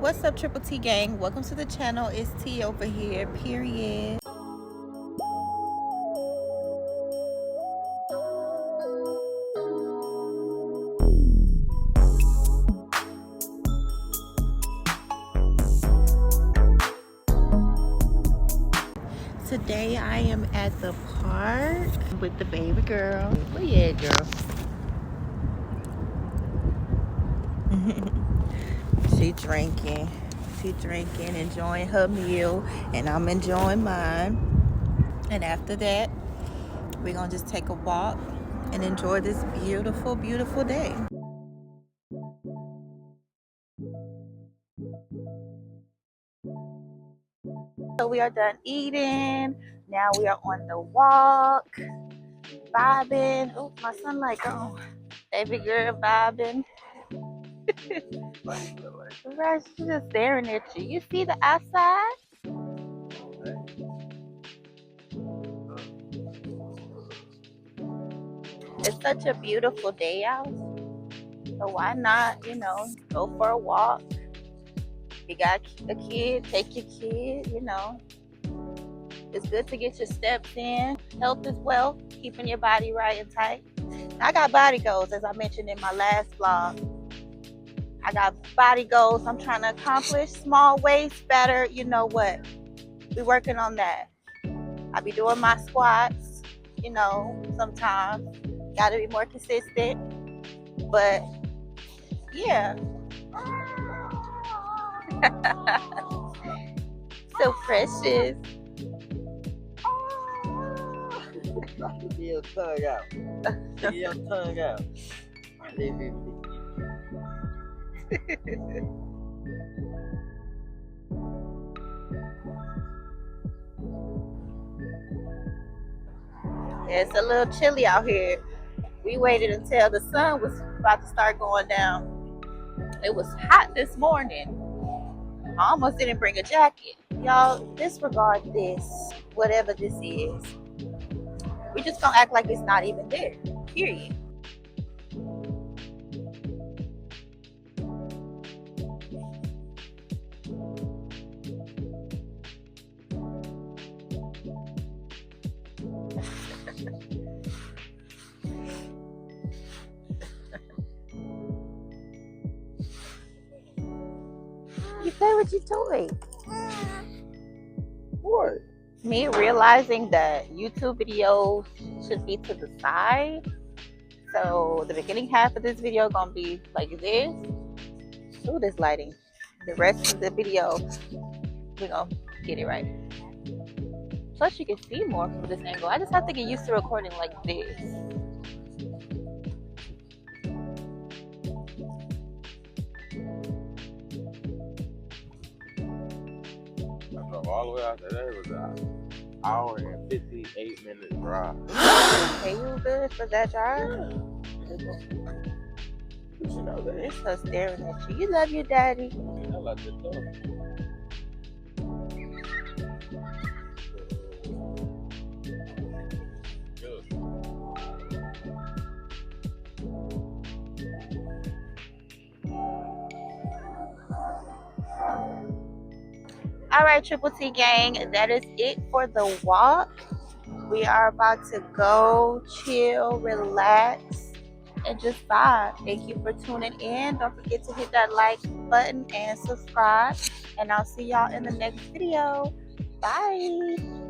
What's up, Triple T gang? Welcome to the channel. It's T over here, period. Today I am at the park with the baby girl. Where you at, girl? She drinking, enjoying her meal, and I'm enjoying mine. And after that, we're gonna just take a walk and enjoy this beautiful, beautiful day. So we are done eating. Now we are on the walk, vibing. Oh, my sunlight gone. Baby girl vibing. Right, she's just staring at you. You see the outside? It's such a beautiful day out. So why not, go for a walk? You got a kid, take your kid, It's good to get your steps in. Health is wealth, keeping your body right and tight. I got body goals, as I mentioned in my last vlog. I got body goals I'm trying to accomplish. Small waist, better, you know what? We working on that. I be doing my squats, sometimes. Gotta be more consistent. But yeah. So precious. Get your tongue out. Get your tongue out. It's a little chilly out here. We waited until the sun was about to start going down. It was hot this morning. I almost didn't bring a jacket. Y'all, disregard this, whatever this is. We just gonna act like it's not even there, period. You play with your toy. What? Me realizing that YouTube videos should be to the side. So the beginning half of this video gonna be like this. Ooh, this lighting. The rest of the video, we're gonna get it right. Plus you can see more from this angle. I just have to get used to recording like this. All the way out there, it was an hour and 58-minute drive. Hey, you good for that drive? You know that. It's her staring at you. You love your daddy. I like this dog. All right, Triple T gang, that is it for the walk. We are about to go chill, relax, and just vibe. Thank you for tuning in. Don't forget to hit that like button and subscribe. And I'll see y'all in the next video. Bye.